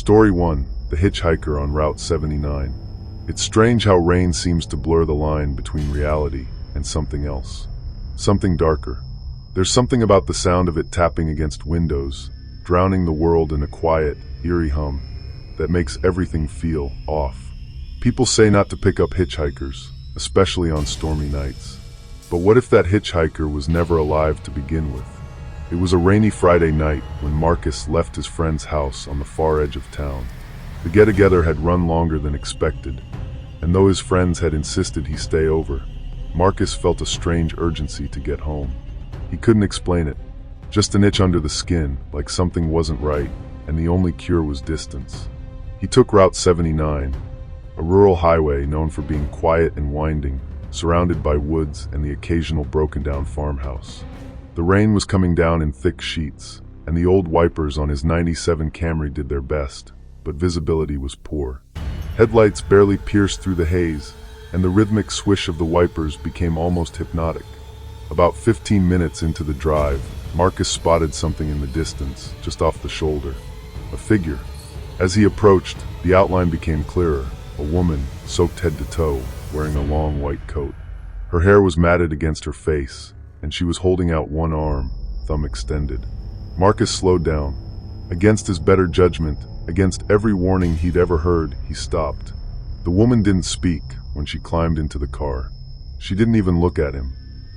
Story 1. The Hitchhiker on Route 79. It's strange how rain seems to blur the line between reality and something else. Something darker. There's something about the sound of it tapping against windows, drowning the world in a quiet, eerie hum that makes everything feel off. People say not to pick up hitchhikers, especially on stormy nights. But what if that hitchhiker was never alive to begin with? It was a rainy Friday night when Marcus left his friend's house on the far edge of town. The get-together had run longer than expected, and though his friends had insisted he stay over, Marcus felt a strange urgency to get home. He couldn't explain it, just an itch under the skin, like something wasn't right, and the only cure was distance. He took Route 79, a rural highway known for being quiet and winding, surrounded by woods and the occasional broken-down farmhouse. The rain was coming down in thick sheets, and the old wipers on his '97 Camry did their best, but visibility was poor. Headlights barely pierced through the haze, and the rhythmic swish of the wipers became almost hypnotic. About 15 minutes into the drive, Marcus spotted something in the distance, just off the shoulder. A figure. As he approached, the outline became clearer. A woman, soaked head to toe, wearing a long white coat. Her hair was matted against her face, and she was holding out one arm, thumb extended. Marcus slowed down. Against his better judgment, against every warning he'd ever heard, he stopped. The woman didn't speak when she climbed into the car. She didn't even look at him,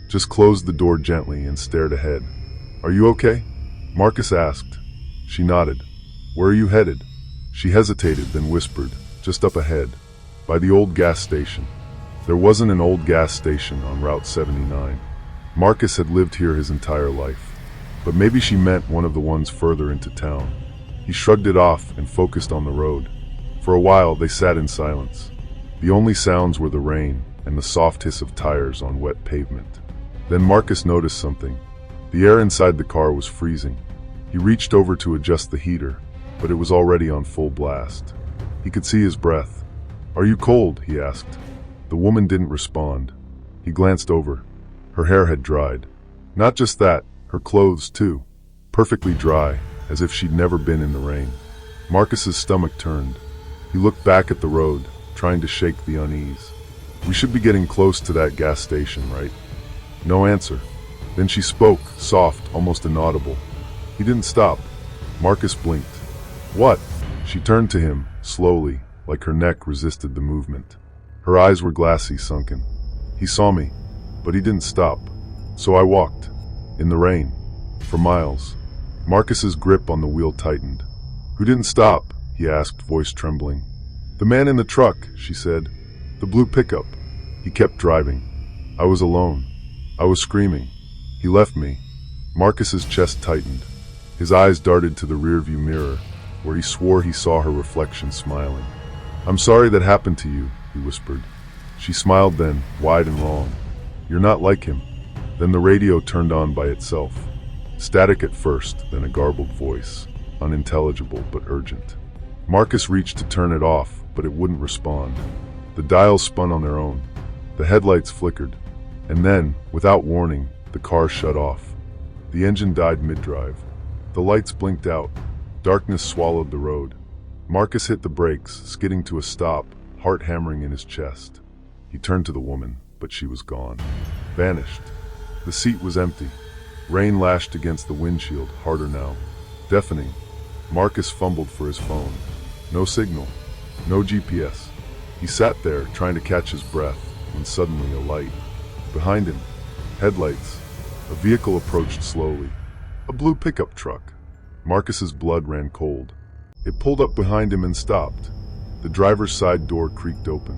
just closed the door gently and stared ahead. "Are you okay?" Marcus asked. She nodded. "Where are you headed?" She hesitated, then whispered, "Just up ahead, by the old gas station." There wasn't an old gas station on Route 79. Marcus had lived here his entire life, but maybe she meant one of the ones further into town. He shrugged it off and focused on the road. For a while they sat in silence. The only sounds were the rain and the soft hiss of tires on wet pavement. Then Marcus noticed something. The air inside the car was freezing. He reached over to adjust the heater, but it was already on full blast. He could see his breath. "Are you cold?" he asked. The woman didn't respond. He glanced over. Her hair had dried. Not just that, her clothes too. Perfectly dry, as if she'd never been in the rain. Marcus's stomach turned. He looked back at the road, trying to shake the unease. "We should be getting close to that gas station, right?" No answer. Then she spoke, soft, almost inaudible. He didn't stop. Marcus blinked. "What?" She turned to him, slowly, like her neck resisted the movement. Her eyes were glassy, sunken. "He saw me, but he didn't stop. So I walked, in the rain, for miles." Marcus's grip on the wheel tightened. "Who didn't stop?" he asked, voice trembling. "The man in the truck," she said. "The blue pickup. He kept driving. I was alone. I was screaming. He left me." Marcus's chest tightened. His eyes darted to the rearview mirror, where he swore he saw her reflection smiling. "I'm sorry that happened to you," he whispered. She smiled then, wide and long. "You're not like him." Then the radio turned on by itself. Static at first, then a garbled voice, unintelligible but urgent. Marcus reached to turn it off, but it wouldn't respond. The dials spun on their own. The headlights flickered. And then, without warning, the car shut off. The engine died mid-drive. The lights blinked out. Darkness swallowed the road. Marcus hit the brakes, skidding to a stop, heart hammering in his chest. He turned to the woman, but she was gone. Vanished. The seat was empty. Rain lashed against the windshield, harder now. Deafening. Marcus fumbled for his phone. No signal. No GPS. He sat there, trying to catch his breath, when suddenly a light. Behind him, headlights. A vehicle approached slowly. A blue pickup truck. Marcus's blood ran cold. It pulled up behind him and stopped. The driver's side door creaked open.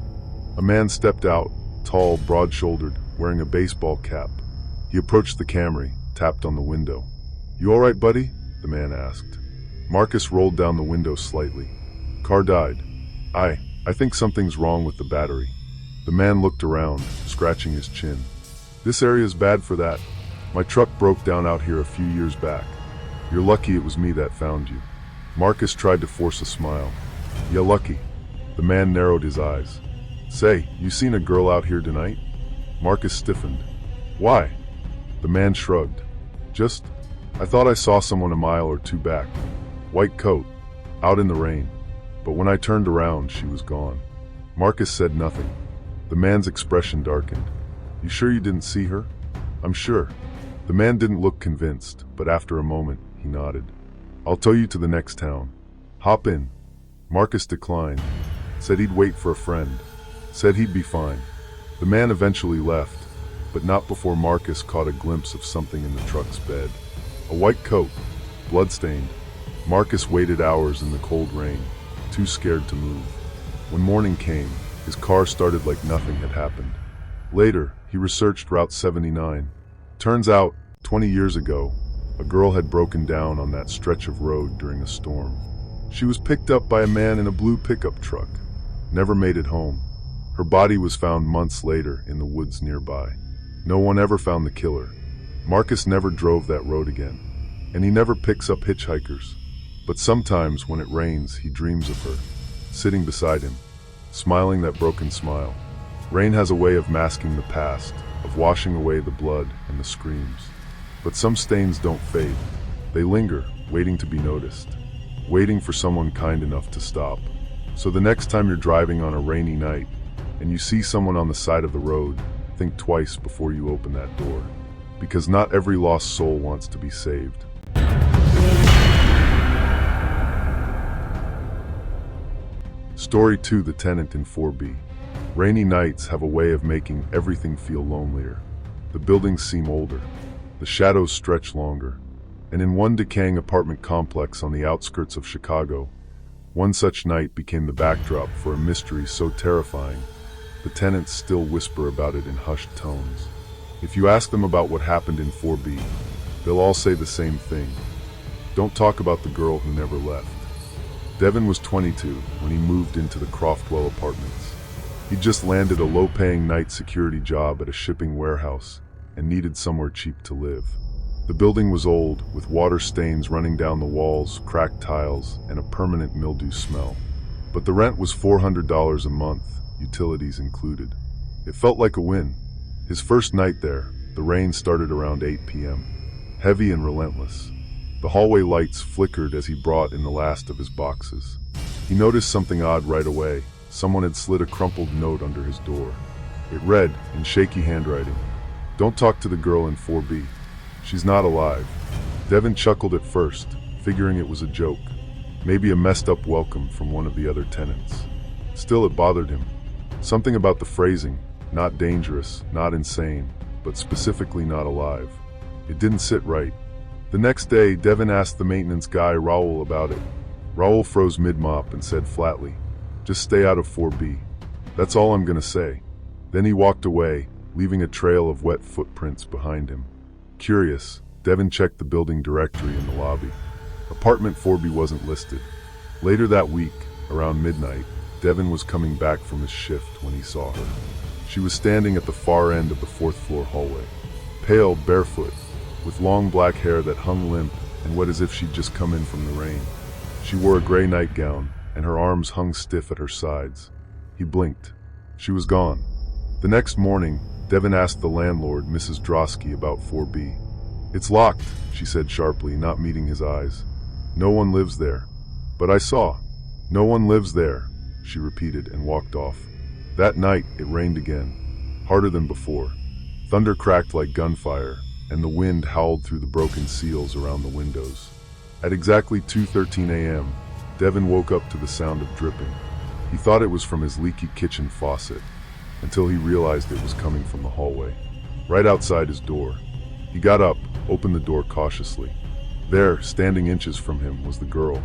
A man stepped out, tall, broad-shouldered, wearing a baseball cap. He approached the Camry, tapped on the window. "You all right, buddy?" the man asked. Marcus rolled down the window slightly. "Car died. I think something's wrong with the battery." The man looked around, scratching his chin. "This area's bad for that. My truck broke down out here a few years back. You're lucky it was me that found you." Marcus tried to force a smile. "Yeah, lucky." The man narrowed his eyes. "Say, you seen a girl out here tonight?" Marcus stiffened. "Why?" The man shrugged. "I thought I saw someone a mile or two back. White coat, out in the rain." But when I turned around, she was gone. Marcus said nothing. The man's expression darkened. You sure you didn't see her? I'm sure. The man didn't look convinced, but after a moment, he nodded. I'll tow you to the next town. Hop in. Marcus declined. Said he'd wait for a friend. Said he'd be fine. The man eventually left, but not before Marcus caught a glimpse of something in the truck's bed. A white coat, bloodstained. Marcus waited hours in the cold rain, too scared to move. When morning came, his car started like nothing had happened. Later, he researched Route 79. Turns out, 20 years ago, a girl had broken down on that stretch of road during a storm. She was picked up by a man in a blue pickup truck. Never made it home. Her body was found months later in the woods nearby. No one ever found the killer. Marcus never drove that road again, and he never picks up hitchhikers. But sometimes when it rains, he dreams of her, sitting beside him, smiling that broken smile. Rain has a way of masking the past, of washing away the blood and the screams. But some stains don't fade. They linger, waiting to be noticed, waiting for someone kind enough to stop. So the next time you're driving on a rainy night and you see someone on the side of the road, think twice before you open that door. Because not every lost soul wants to be saved. Story 2: The Tenant in 4B. Rainy nights have a way of making everything feel lonelier. The buildings seem older. The shadows stretch longer. And in one decaying apartment complex on the outskirts of Chicago, one such night became the backdrop for a mystery so terrifying, the tenants still whisper about it in hushed tones. If you ask them about what happened in 4B, they'll all say the same thing. Don't talk about the girl who never left. Devin was 22 when he moved into the Croftwell apartments. He'd just landed a low-paying night security job at a shipping warehouse and needed somewhere cheap to live. The building was old, with water stains running down the walls, cracked tiles, and a permanent mildew smell. But the rent was $400 a month, utilities included. It felt like a win. His first night there, the rain started around 8 p.m., heavy and relentless. The hallway lights flickered as he brought in the last of his boxes. He noticed something odd right away. Someone had slid a crumpled note under his door. It read, in shaky handwriting, "Don't talk to the girl in 4B. She's not alive." Devin chuckled at first, figuring it was a joke. Maybe a messed up welcome from one of the other tenants. Still, it bothered him. Something about the phrasing, not dangerous, not insane, but specifically not alive. It didn't sit right. The next day, Devin asked the maintenance guy, Raul, about it. Raul froze mid-mop and said flatly, "Just stay out of 4B. That's all I'm gonna say." Then he walked away, leaving a trail of wet footprints behind him. Curious, Devin checked the building directory in the lobby. Apartment 4B wasn't listed. Later that week, around midnight, Devin was coming back from his shift when he saw her. She was standing at the far end of the fourth-floor hallway, pale, barefoot, with long black hair that hung limp and wet as if she'd just come in from the rain. She wore a gray nightgown, and her arms hung stiff at her sides. He blinked. She was gone. The next morning, Devin asked the landlord, Mrs. Drosky, about 4B. "It's locked," she said sharply, not meeting his eyes. "No one lives there." "But I saw." "No one lives there," she repeated and walked off. That night, it rained again, harder than before. Thunder cracked like gunfire, and the wind howled through the broken seals around the windows. At exactly 2:13 a.m., Devin woke up to the sound of dripping. He thought it was from his leaky kitchen faucet, until he realized it was coming from the hallway, right outside his door. He got up, opened the door cautiously. There, standing inches from him, was the girl.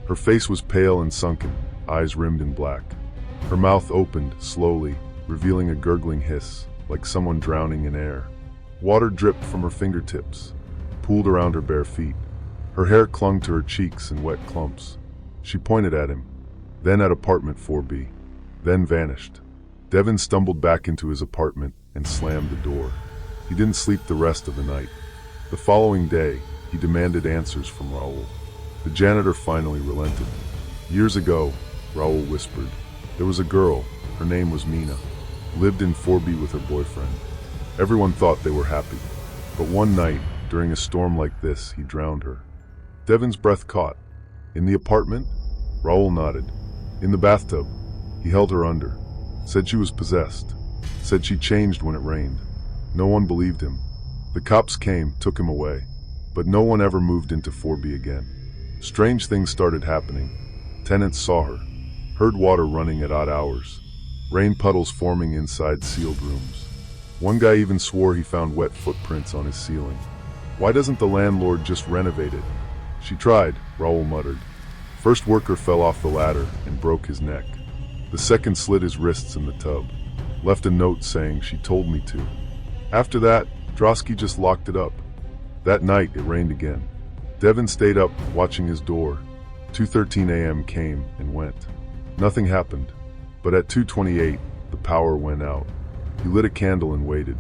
Her face was pale and sunken, eyes rimmed in black. Her mouth opened, slowly, revealing a gurgling hiss, like someone drowning in air. Water dripped from her fingertips, pooled around her bare feet. Her hair clung to her cheeks in wet clumps. She pointed at him, then at apartment 4B, then vanished. Devin stumbled back into his apartment and slammed the door. He didn't sleep the rest of the night. The following day, he demanded answers from Raul. The janitor finally relented. "Years ago," Raul whispered, "there was a girl, her name was Mina, lived in 4B with her boyfriend. Everyone thought they were happy. But one night, during a storm like this, he drowned her." Devin's breath caught. "In the apartment?" Raul nodded. In the bathtub, he held her under, said she was possessed, said she changed when it rained. No one believed him. The cops came, took him away, but no one ever moved into 4B again. Strange things started happening. Tenants saw her, heard water running at odd hours, rain puddles forming inside sealed rooms. One guy even swore he found wet footprints on his ceiling. Why doesn't the landlord just renovate it? She tried, Raoul muttered. First worker fell off the ladder and broke his neck. The second slit his wrists in the tub, left a note saying she told me to. After that, Drosky just locked it up. That night it rained again. Devin stayed up watching his door. 2:13 a.m. came and went. Nothing happened, but at 2:28 the power went out. He lit a candle and waited.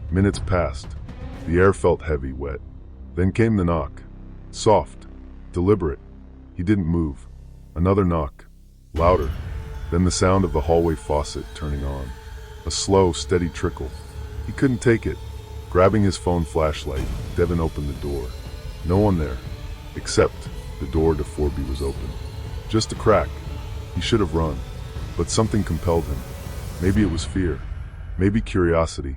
Minutes passed. The air felt heavy, wet. Then came the knock. Soft, deliberate. He didn't move. Another knock. Louder. Then the sound of the hallway faucet turning on. A slow, steady trickle. He couldn't take it. Grabbing his phone flashlight, Devin opened the door. No one there. Except the door to 4B was open. Just a crack. He should have run. But something compelled him. Maybe it was fear. Maybe curiosity.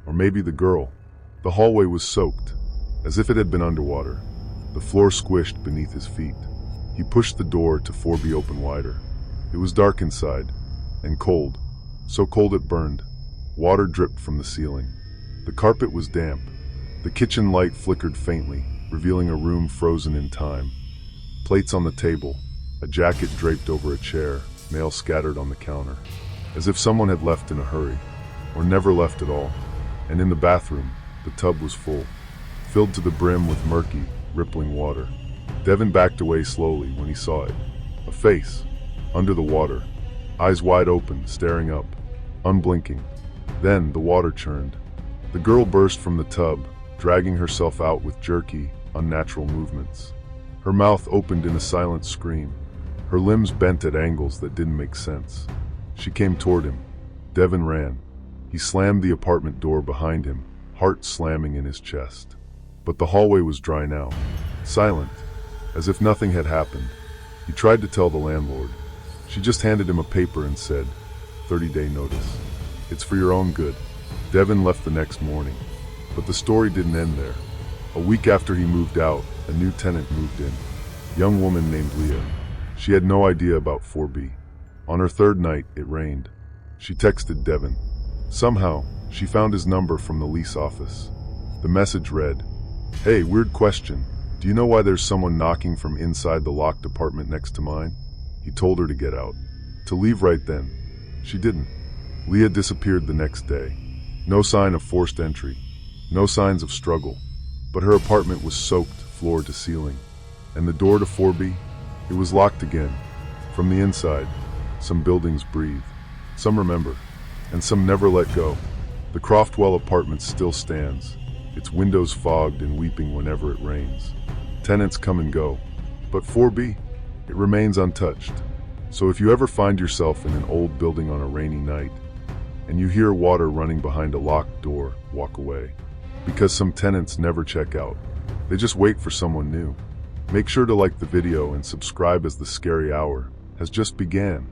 Or maybe the girl. The hallway was soaked, as if it had been underwater. The floor squished beneath his feet. He pushed the door to 4B open wider. It was dark inside, and cold. So cold it burned. Water dripped from the ceiling. The carpet was damp. The kitchen light flickered faintly, revealing a room frozen in time. Plates on the table, a jacket draped over a chair, mail scattered on the counter. As if someone had left in a hurry, or never left at all. And in the bathroom, the tub was full, filled to the brim with murky, rippling water. Devin backed away slowly when he saw it. A face, under the water, eyes wide open, staring up, unblinking. Then the water churned. The girl burst from the tub, dragging herself out with jerky, unnatural movements. Her mouth opened in a silent scream, her limbs bent at angles that didn't make sense. She came toward him. Devin ran. He slammed the apartment door behind him, heart slamming in his chest. But the hallway was dry now, silent, as if nothing had happened. He tried to tell the landlord. She just handed him a paper and said, 30-day notice. It's for your own good. Devin left the next morning. But the story didn't end there. A week after he moved out, a new tenant moved in. A young woman named Leah. She had no idea about 4B. On her third night, it rained. She texted Devin. Somehow, she found his number from the lease office. The message read, "Hey, weird question. Do you know why there's someone knocking from inside the locked apartment next to mine?" He told her to get out, to leave right then. She didn't. Leah disappeared the next day. No sign of forced entry, no signs of struggle, but her apartment was soaked floor to ceiling. And the door to 4B? It was locked again. From the inside, some buildings breathe, some remember, and some never let go. The Croftwell apartment still stands, its windows fogged and weeping whenever it rains. Tenants come and go, but 4B, it remains untouched. So if you ever find yourself in an old building on a rainy night, and you hear water running behind a locked door, walk away. Because some tenants never check out. They just wait for someone new. Make sure to like the video and subscribe as the scary hour has just began.